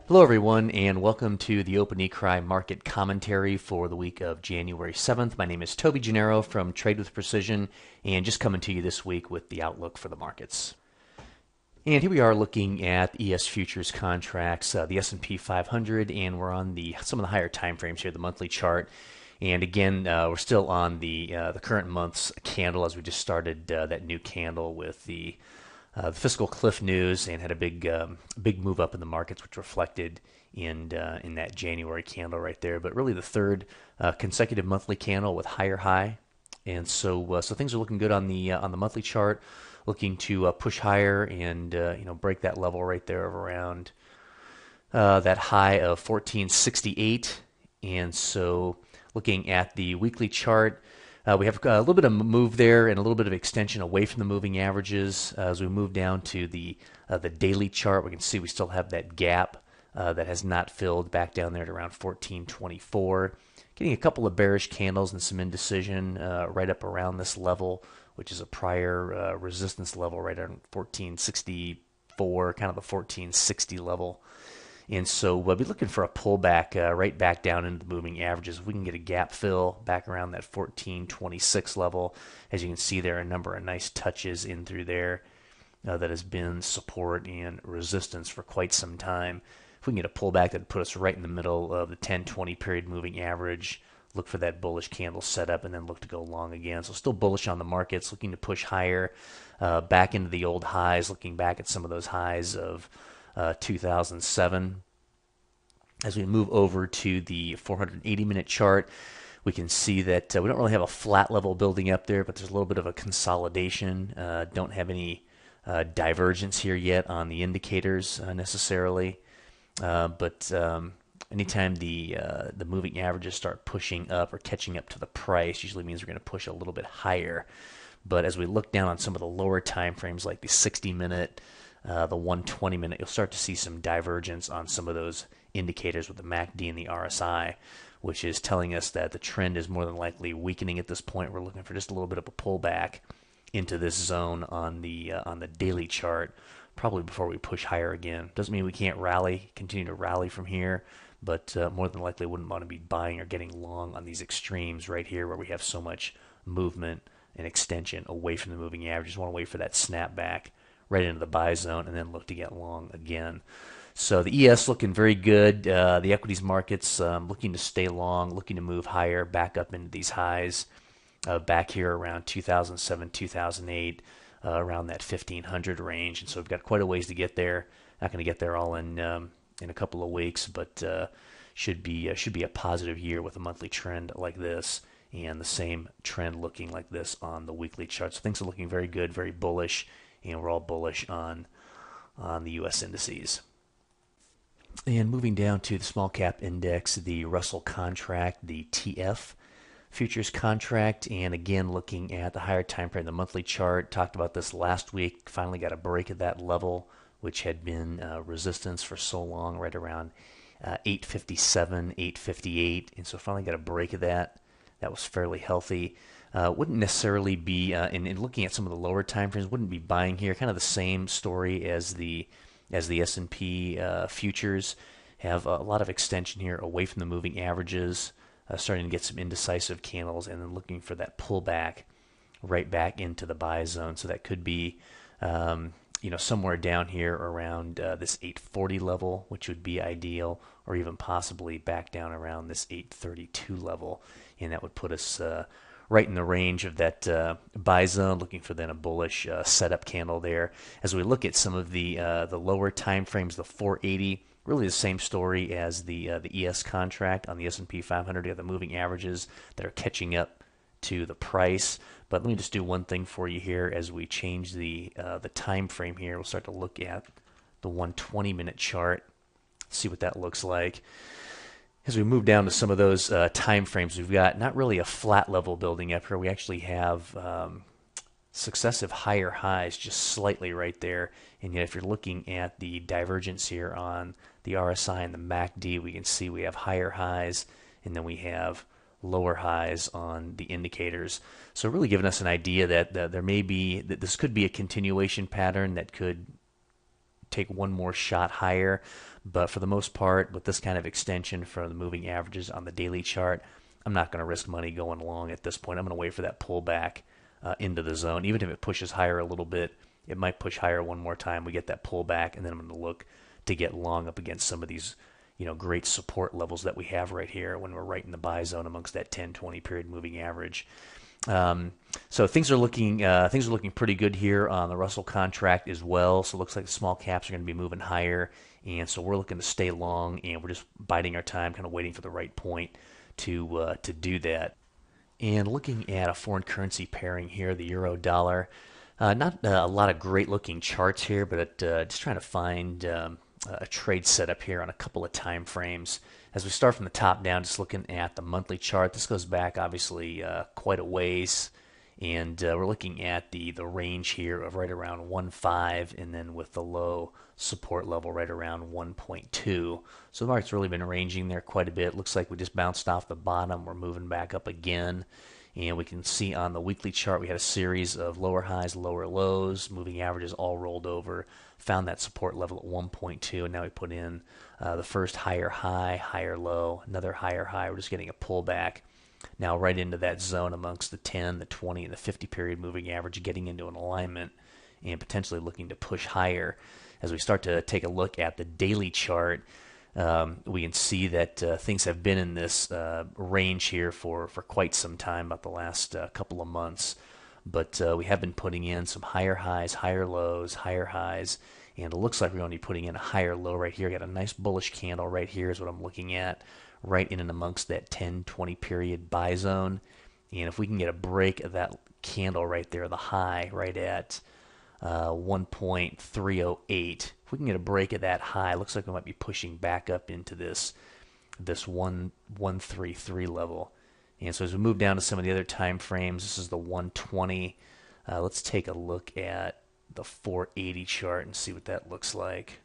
Hello, everyone, and welcome to the Open eCry market commentary for the week of January 7th. My name is Toby Gennaro from Trade with Precision, and just coming to you this week with the outlook for the markets. And here we are looking at ES futures contracts, the S&P 500, and we're on some of the higher time frames here, the monthly chart. And again, we're still on the current month's candle as we just started that new candle with the fiscal cliff news and had a big move up in the markets, which reflected in that January candle right there. But really, the third consecutive monthly candle with higher high, and so things are looking good on the monthly chart, looking to push higher and break that level right there of around that high of 1468. And so, looking at the weekly chart. We have a little bit of move there and a little bit of extension away from the moving averages. As we move down to the daily chart, we can see we still have that gap that has not filled back down there at around 1424. Getting a couple of bearish candles and some indecision right up around this level, which is a prior resistance level right around 1464, kind of the 1460 level. And so we'll be looking for a pullback right back down into the moving averages. If we can get a gap fill back around that 1426 level, as you can see there, a number of nice touches in through there that has been support and resistance for quite some time. If we can get a pullback that would put us right in the middle of the 10-20 period moving average, look for that bullish candle setup and then look to go long again. So still bullish on the markets, looking to push higher back into the old highs, looking back at some of those highs of 2007. As we move over to the 480-minute chart, we can see that we don't really have a flat level building up there, but there's a little bit of a consolidation. Don't have any divergence here yet on the indicators necessarily, but anytime the moving averages start pushing up or catching up to the price, usually means we're going to push a little bit higher. But as we look down on some of the lower time frames, like the 60-minute, the 120-minute, you'll start to see some divergence on some of those indicators with the MACD and the RSI, which is telling us that the trend is more than likely weakening at this point. We're looking for just a little bit of a pullback into this zone on the daily chart, probably before we push higher again. Doesn't mean we can't continue to rally from here, but more than likely wouldn't want to be buying or getting long on these extremes right here where we have so much movement and extension away from the moving average. Just want to wait for that snapback right into the buy zone and then look to get long again. So the ES looking very good. The equities markets looking to stay long, looking to move higher, back up into these highs, back here around 2007, 2008, around that 1500 range. And so we've got quite a ways to get there. Not going to get there all in a couple of weeks, but should be a positive year with a monthly trend like this, and the same trend looking like this on the weekly chart. So things are looking very good, very bullish, and we're all bullish on the U.S. indices. And moving down to the small cap index, the Russell contract, the TF futures contract, and again looking at the higher time frame, the monthly chart. Talked about this last week. Finally got a break at that level, which had been resistance for so long, right around 857, 858, and so finally got a break of that. That was fairly healthy. Wouldn't necessarily be, in looking at some of the lower time frames, wouldn't be buying here. Kind of the same story as the S&P futures. Have a lot of extension here away from the moving averages, starting to get some indecisive candles, and then looking for that pullback right back into the buy zone. So that could be somewhere down here around this 840 level, which would be ideal, or even possibly back down around this 832 level, and that would put us right in the range of that buy zone, looking for then a bullish setup candle there. As we look at some of the lower time frames, the 480, really the same story as the ES contract on the S&P 500. You have the moving averages that are catching up to the price. But let me just do one thing for you here as we change the time frame here. We'll start to look at the 120-minute chart, see what that looks like. As we move down to some of those time frames, we've got not really a flat level building up here. We actually have successive higher highs just slightly right there. And yet if you're looking at the divergence here on the RSI and the MACD, we can see we have higher highs and then we have lower highs on the indicators. So really giving us an idea that there may be, that this could be a continuation pattern that could take one more shot higher. But for the most part, with this kind of extension from the moving averages on the daily chart, I'm not going to risk money going long at this point. I'm going to wait for that pullback into the zone. Even if it pushes higher a little bit, it might push higher one more time. We get that pullback, and then I'm going to look to get long up against some of these great support levels that we have right here when we're right in the buy zone amongst that 10-20 period moving average. So things are looking pretty good here on the Russell contract as well. So it looks like the small caps are going to be moving higher, and so we're looking to stay long, and we're just biding our time, kind of waiting for the right point to do that. And looking at a foreign currency pairing here, the euro dollar. Not a lot of great looking charts here, but just trying to find a trade setup here on a couple of time frames. As we start from the top down, just looking at the monthly chart, this goes back obviously quite a ways, and we're looking at the range here of right around 1.5, and then with the low support level right around 1.2. So the market's really been ranging there quite a bit. Looks like we just bounced off the bottom. We're moving back up again. And we can see on the weekly chart we had a series of lower highs, lower lows, moving averages all rolled over, found that support level at 1.2, and now we put in the first higher high, higher low, another higher high. We're just getting a pullback now right into that zone amongst the 10, the 20, and the 50 period moving average, getting into an alignment and potentially looking to push higher. As we start to take a look at the daily chart, we can see that things have been in this range here for quite some time, about the last couple of months. But we have been putting in some higher highs, higher lows, higher highs, and it looks like we're going to be putting in a higher low right here. Got a nice bullish candle right here is what I'm looking at, right in and amongst that 10-20 period buy zone. And if we can get a break of that candle right there, the high right at 1.308. If we can get a break of that high, looks like we might be pushing back up into this 133 level. And so as we move down to some of the other time frames, this is the 120. Let's take a look at the 480 chart and see what that looks like.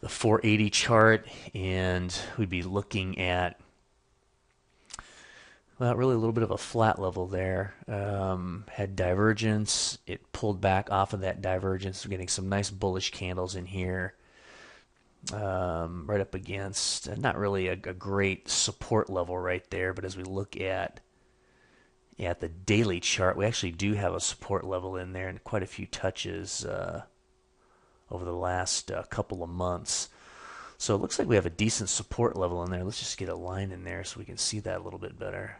The 480 chart, and we'd be looking at, well, really a little bit of a flat level there. Had divergence. It pulled back off of that divergence. We're getting some nice bullish candles in here. Right up against, not really a great support level right there, but as we look at the daily chart, we actually do have a support level in there and quite a few touches over the last couple of months. So it looks like we have a decent support level in there. Let's just get a line in there so we can see that a little bit better.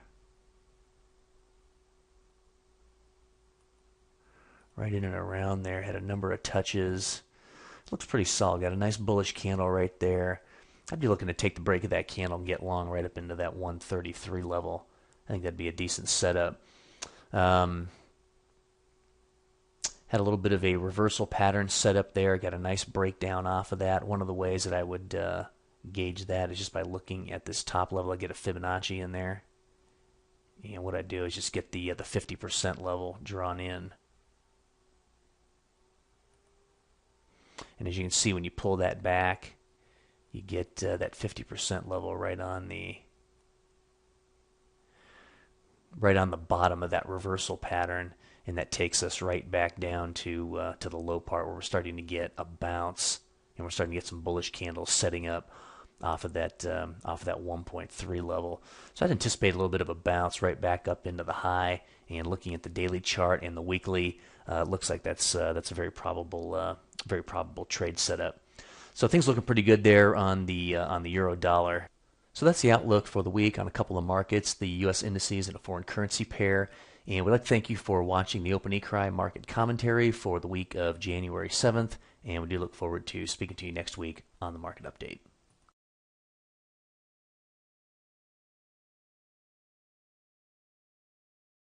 Right in and around there, had a number of touches. Looks pretty solid. Got a nice bullish candle right there. I'd be looking to take the break of that candle and get long right up into that 133 level. I think that'd be a decent setup. Had a little bit of a reversal pattern set up there. Got a nice breakdown off of that. One of the ways that I would gauge that is just by looking at this top level. I get a Fibonacci in there. And what I do is just get the 50% level drawn in. And as you can see, when you pull that back, you get that 50% level right on the bottom of that reversal pattern, and that takes us right back down to the low part where we're starting to get a bounce, and we're starting to get some bullish candles setting up off of that 1.3 level. So I'd anticipate a little bit of a bounce right back up into the high. And looking at the daily chart and the weekly, looks like that's a very probable trade setup. So things looking pretty good there on the euro dollar. So that's the outlook for the week on a couple of markets, the U.S. indices and a foreign currency pair. And we'd like to thank you for watching the Open Ecry market commentary for the week of January 7th. And we do look forward to speaking to you next week on the market update.